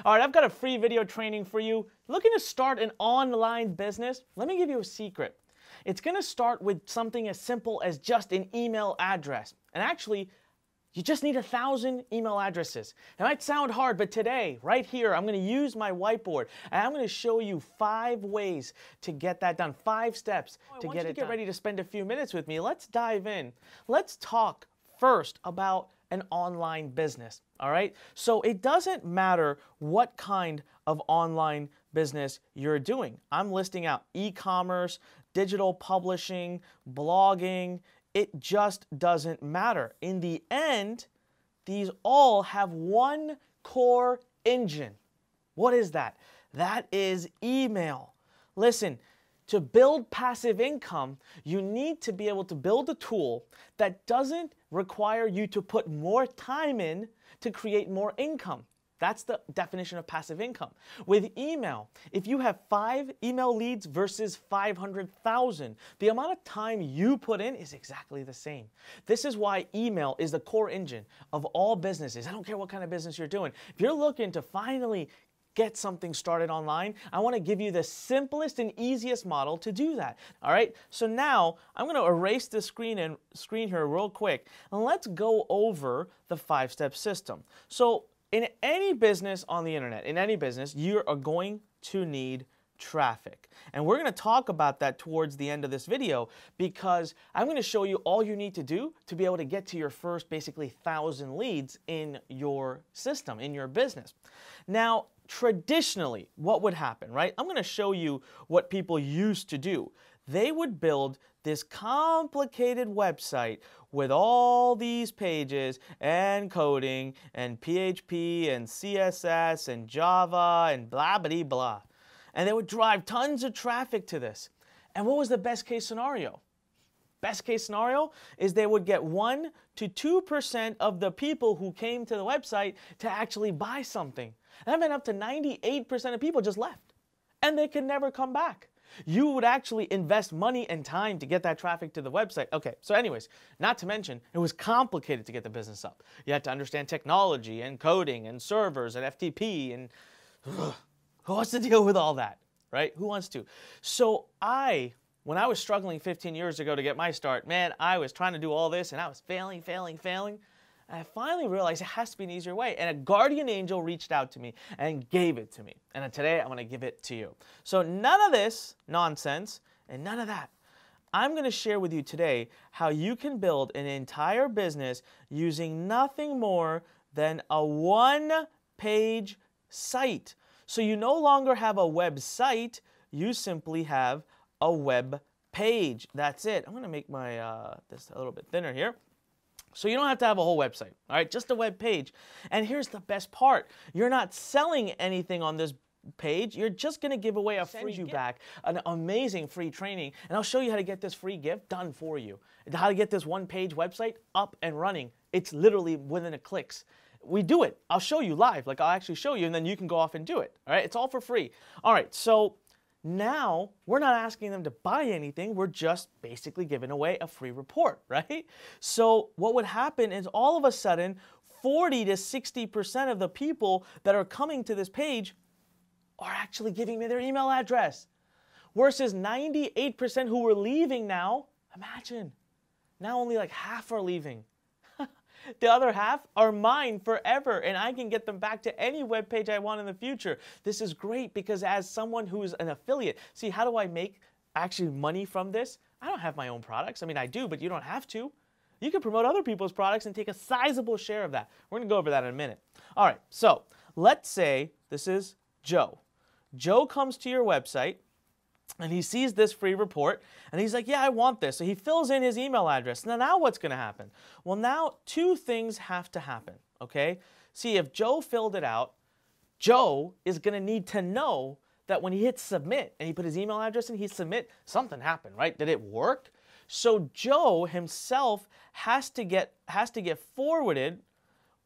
All right, I've got a free video training for you. Looking to start an online business? Let me give you a secret. It's going to start with something as simple as just an email address. And actually, you just need 1,000 email addresses. It might sound hard, but today, right here, I'm going to use my whiteboard and I'm going to show you 5 ways to get that done, 5 steps to get it done. Once you get ready to spend a few minutes with me, let's dive in. Let's talk first about an online business, all right? So it doesn't matter what kind of online business you're doing. I'm listing out e-commerce, digital publishing, blogging. It just doesn't matter. In the end, these all have one core engine. What is that? That is email. Listen, to build passive income, you need to be able to build a tool that doesn't require you to put more time in to create more income. That's the definition of passive income. With email, if you have 5 email leads versus 500,000, the amount of time you put in is exactly the same. This is why email is the core engine of all businesses. I don't care what kind of business you're doing. If you're looking to finally get something started online, I want to give you the simplest and easiest model to do that. All right, so now I'm going to erase the screen here real quick, and let's go over the 5-step system. So in any business on the internet, in any business, you are going to need traffic. And we're going to talk about that towards the end of this video because I'm going to show you all you need to do to be able to get to your first basically 1,000 leads in your system, in your business. Now, traditionally, what would happen, right? I'm going to show you what people used to do. They would build this complicated website with all these pages and coding and PHP and CSS and Java and blah, blah, blah. And they would drive tons of traffic to this. And what was the best case scenario? Best case scenario is they would get 1 to 2% of the people who came to the website to actually buy something. That meant up to 98% of people just left. And they could never come back. You would actually invest money and time to get that traffic to the website. Okay, so anyways, not to mention, it was complicated to get the business up. You had to understand technology and coding and servers and FTP and who wants to deal with all that, right? Who wants to? So when I was struggling 15 years ago to get my start, man, I was trying to do all this and I was failing. And I finally realized it has to be an easier way. And a guardian angel reached out to me and gave it to me. And today I'm going to give it to you. So none of this nonsense and none of that. I'm going to share with you today how you can build an entire business using nothing more than a 1-page site. So you no longer have a website, you simply have a web page. That's it. I'm going to make my this a little bit thinner here. So you don't have to have a whole website, all right? Just a web page. And here's the best part. You're not selling anything on this page. You're just going to give away a free gift, back an amazing free training. And I'll show you how to get this free gift done for you. How to get this 1-page website up and running. It's literally within a clicks. We do it. I'll show you live. Like I'll actually show you and then you can go off and do it. All right? It's all for free. All right. So now, we're not asking them to buy anything, we're just basically giving away a free report, right? So what would happen is all of a sudden, 40 to 60% of the people that are coming to this page are actually giving me their email address. Versus 98% who are leaving now, imagine, now only like half are leaving. The other half are mine forever, and I can get them back to any web page I want in the future. This is great because as someone who's an affiliate, see, how do I make actually money from this? I don't have my own products. I mean, I do, but you don't have to. You can promote other people's products and take a sizable share of that. We're going to go over that in a minute. All right, so let's say this is Joe. Joe comes to your website, and he sees this free report, and he's like, yeah, I want this. So he fills in his email address. Now what's going to happen? Well, now 2 things have to happen, okay? See, if Joe filled it out, Joe is going to need to know that when he hits submit, and he put his email address in, he submit, something happened, right? Did it work? So Joe himself has to get forwarded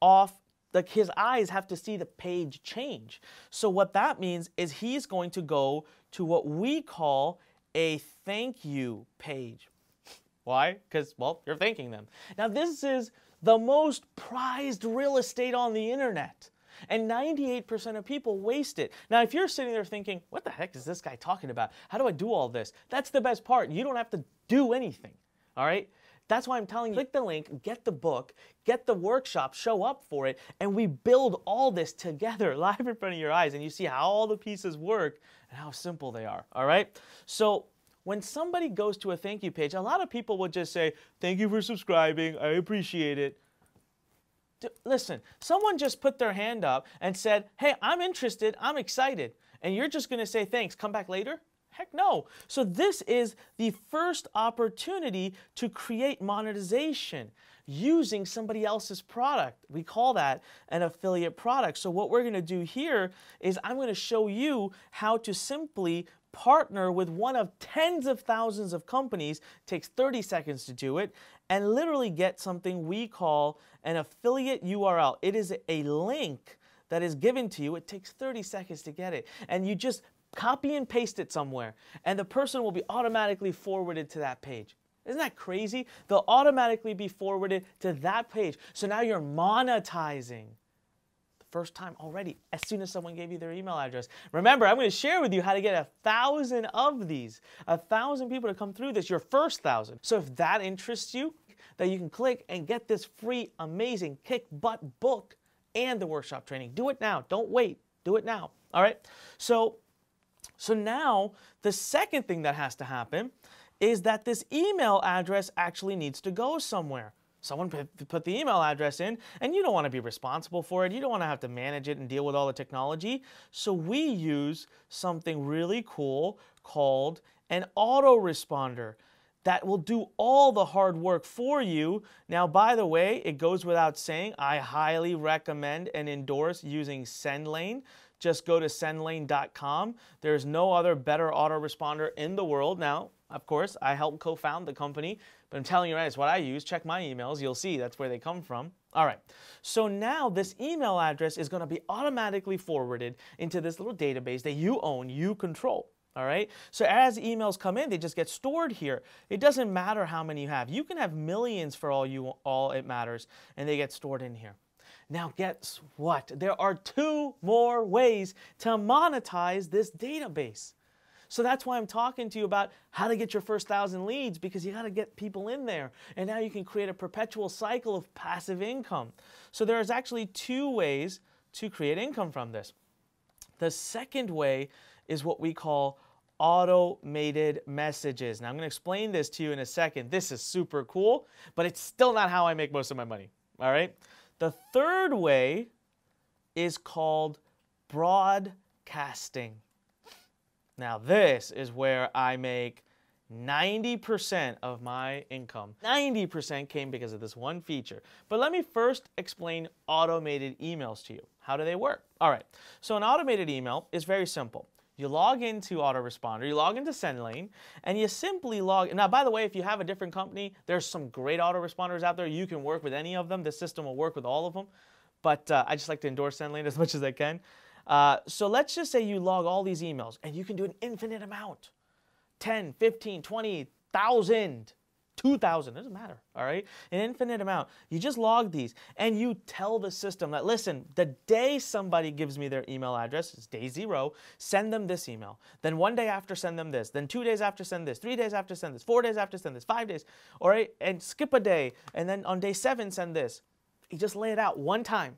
off. Like his eyes have to see the page change. So what that means is he's going to go to what we call a thank you page. Why? Because, well, you're thanking them. Now this is the most prized real estate on the internet. And 98% of people waste it. Now, if you're sitting there thinking, what the heck is this guy talking about? How do I do all this? That's the best part. You don't have to do anything, all right? That's why I'm telling you, click the link, get the book, get the workshop, show up for it, and we build all this together live in front of your eyes, and you see how all the pieces work and how simple they are, all right? So when somebody goes to a thank you page, a lot of people would just say, thank you for subscribing, I appreciate it. Listen, someone just put their hand up and said, hey, I'm interested, I'm excited, and you're just going to say thanks, come back later? Heck no. So this is the first opportunity to create monetization using somebody else's product. We call that an affiliate product. So what we're going to do here is I'm going to show you how to simply partner with one of tens of thousands of companies. It takes 30 seconds to do it, and literally get something we call an affiliate URL. It is a link that is given to you. It takes 30 seconds to get it, and you just copy and paste it somewhere, and the person will be automatically forwarded to that page. Isn't that crazy? They'll automatically be forwarded to that page. So now you're monetizing the first time already as soon as someone gave you their email address. Remember, I'm going to share with you how to get 1,000 of these, 1,000 people to come through this, your first 1,000. So if that interests you, that you can click and get this free, amazing, kick-butt book and the workshop training. Do it now. Don't wait. Do it now. All right? So now the second thing that has to happen is that this email address actually needs to go somewhere. Someone put the email address in, and you don't want to be responsible for it. You don't want to have to manage it and deal with all the technology. So we use something really cool called an autoresponder that will do all the hard work for you. Now, by the way, it goes without saying, I highly recommend and endorse using SendLane. Just go to sendlane.com. There's no other better autoresponder in the world. Now, of course, I helped co-found the company, but I'm telling you right, it's what I use. Check my emails. You'll see that's where they come from. All right. So now this email address is going to be automatically forwarded into this little database that you own, you control. All right. So as emails come in, they just get stored here. It doesn't matter how many you have. You can have millions for all it matters, and they get stored in here. Now, guess what? There are 2 more ways to monetize this database. So that's why I'm talking to you about how to get your first 1,000 leads, because you got to get people in there. And now you can create a perpetual cycle of passive income. So there's actually 2 ways to create income from this. The second way is what we call automated messages. Now, I'm going to explain this to you in a second. This is super cool, but it's still not how I make most of my money. All right? The third way is called broadcasting. Now, this is where I make 90% of my income. 90% came because of this one feature. But let me first explain automated emails to you. How do they work? All right. So an automated email is very simple. You log into Autoresponder, you log into SendLane, and you simply log. Now, by the way, if you have a different company, there's some great autoresponders out there. You can work with any of them. The system will work with all of them. But I just like to endorse SendLane as much as I can. So let's just say you log all these emails, and you can do an infinite amount. 10, 15, 20,000, 2,000, doesn't matter, all right? An infinite amount. You just log these, and you tell the system that, listen, the day somebody gives me their email address, it's day 0, send them this email. Then 1 day after, send them this. Then 2 days after, send this. 3 days after, send this. 4 days after, send this. 5 days, all right? And skip a day, and then on day 7, send this. You just lay it out one time.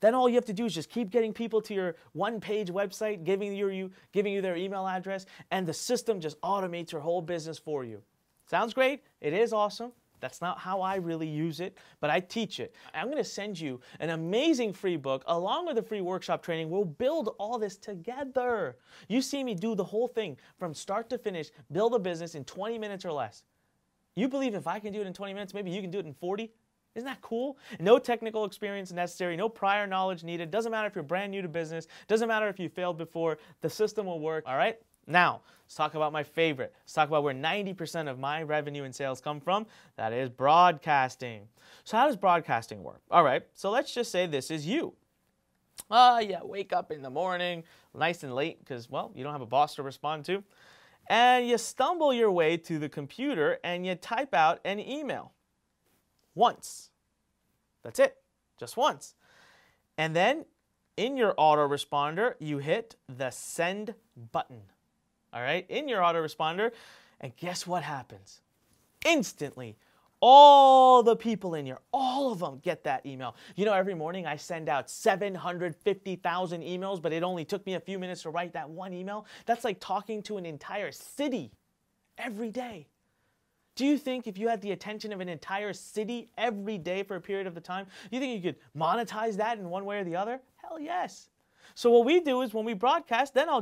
Then all you have to do is just keep getting people to your one-page website, giving you their email address, and the system just automates your whole business for you. Sounds great. It is awesome. That's not how I really use it, but I teach it. I'm going to send you an amazing free book along with a free workshop training. We'll build all this together. You see me do the whole thing from start to finish, build a business in 20 minutes or less. You believe if I can do it in 20 minutes, maybe you can do it in 40? Isn't that cool? No technical experience necessary, no prior knowledge needed. Doesn't matter if you're brand new to business. Doesn't matter if you failed before. The system will work, all right? Now, let's talk about my favorite. Let's talk about where 90% of my revenue and sales come from. That is broadcasting. So how does broadcasting work? All right, so let's just say this is you. Yeah, wake up in the morning, nice and late, because, well, you don't have a boss to respond to. And you stumble your way to the computer and you type out an email. Once. That's it. Just once. And then in your autoresponder, you hit the send button. All right, in your autoresponder, and guess what happens? Instantly, all the people in here, all of them get that email. You know, every morning I send out 750,000 emails, but it only took me a few minutes to write that one email. That's like talking to an entire city every day. Do you think if you had the attention of an entire city every day for a period of the time, you think you could monetize that in one way or the other? Hell yes. So what we do is when we broadcast, then I'll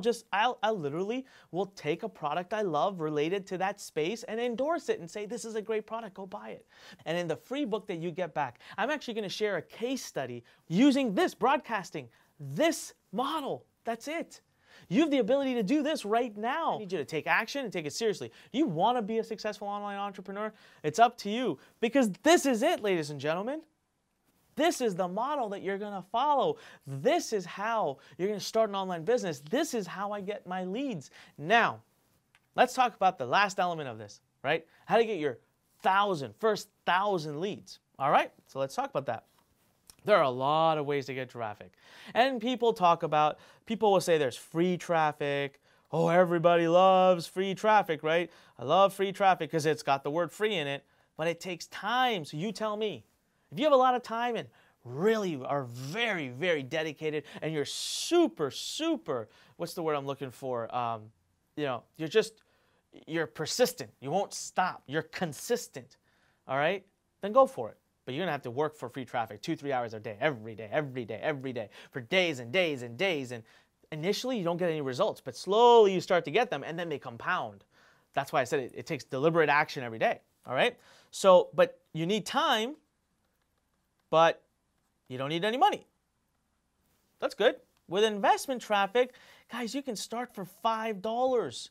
literally will take a product I love related to that space and endorse it and say, this is a great product, go buy it. And in the free book that you get back, I'm actually going to share a case study using this, broadcasting, this model. That's it. You have the ability to do this right now. I need you to take action and take it seriously. You want to be a successful online entrepreneur? It's up to you, because this is it, ladies and gentlemen. This is the model that you're going to follow. This is how you're going to start an online business. This is how I get my leads. Now, let's talk about the last element of this, right? How to get your first 1,000 leads. All right, so let's talk about that. There are a lot of ways to get traffic. And people will say there's free traffic. Oh, everybody loves free traffic, right? I love free traffic because it's got the word free in it, but it takes time. So you tell me. If you have a lot of time and really are very, very dedicated and you're super, what's the word I'm looking for? You're persistent. You won't stop. You're consistent. All right? Then go for it. But you're going to have to work for free traffic 2-3 hours a day, every day, for days and days and days. And initially, you don't get any results, but slowly you start to get them, and then they compound. That's why I said it takes deliberate action every day, all right? So, but you need time, but you don't need any money. That's good. With investment traffic, guys, you can start for $5.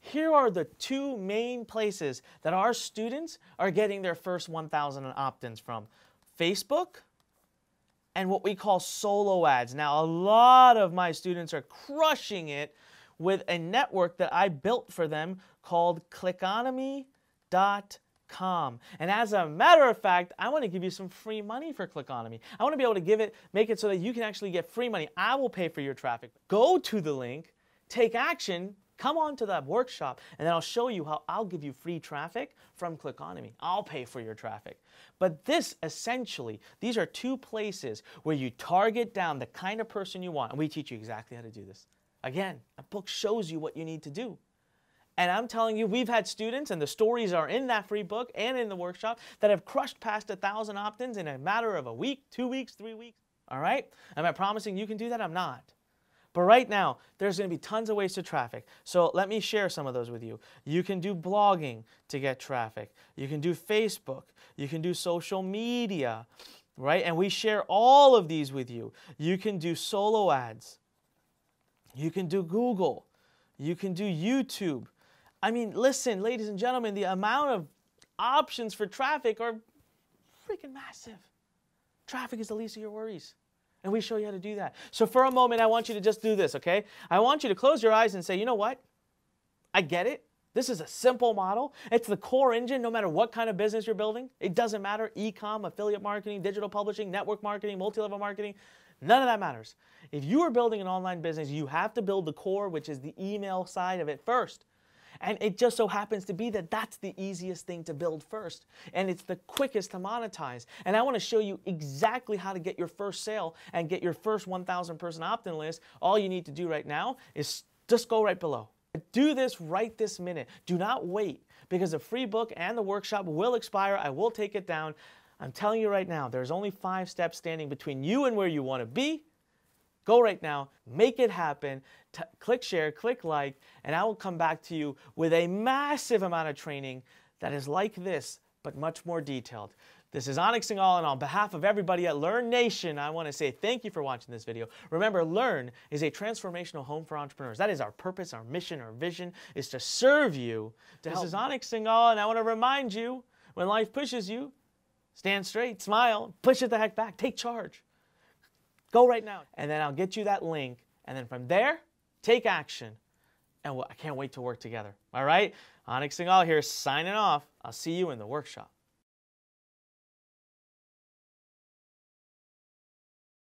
Here are the two main places that our students are getting their first 1,000 opt-ins from: Facebook and what we call solo ads. Now, a lot of my students are crushing it with a network that I built for them called Clickonomy.com. And as a matter of fact, I want to give you some free money for Clickonomy. I want to be able to make it so that you can actually get free money. I will pay for your traffic. Go to the link, take action, come on to that workshop, and then I'll show you how I'll give you free traffic from Clickonomy. I'll pay for your traffic. But these are two places where you target down the kind of person you want, and we teach you exactly how to do this. Again, a book shows you what you need to do. And I'm telling you, we've had students, and the stories are in that free book and in the workshop, that have crushed past 1,000 opt-ins in a matter of a week, 2 weeks, 3 weeks. All right? Am I promising you can do that? I'm not. But right now, there's going to be tons of ways to traffic. So let me share some of those with you. You can do blogging to get traffic. You can do Facebook. You can do social media, right? And we share all of these with you. You can do solo ads. You can do Google. You can do YouTube. I mean, listen, ladies and gentlemen, the amount of options for traffic are freaking massive. Traffic is the least of your worries. And we show you how to do that. So for a moment, I want you to just do this, okay? I want you to close your eyes and say, you know what? I get it. This is a simple model. It's the core engine no matter what kind of business you're building. It doesn't matter, e-com, affiliate marketing, digital publishing, network marketing, multi-level marketing. None of that matters. If you are building an online business, you have to build the core, which is the email side of it first. And it just so happens to be that that's the easiest thing to build first. And it's the quickest to monetize. And I want to show you exactly how to get your first sale and get your first 1,000 person opt-in list. All you need to do right now is just go right below. Do this right this minute. Do not wait, because the free book and the workshop will expire. I will take it down. I'm telling you right now, there's only 5 steps standing between you and where you want to be. Go right now, make it happen, click share, click like, and I will come back to you with a massive amount of training that is like this, but much more detailed. This is Anik Singhal, and on behalf of everybody at Learn Nation, I want to say thank you for watching this video. Remember, Learn is a transformational home for entrepreneurs. That is our purpose, our mission, our vision, is to serve you. This is Anik Singhal, and I want to remind you, when life pushes you, stand straight, smile, push it the heck back, take charge. Go right now, and then I'll get you that link, and then from there, take action, and I can't wait to work together. All right? Anik Singhal here, signing off. I'll see you in the workshop.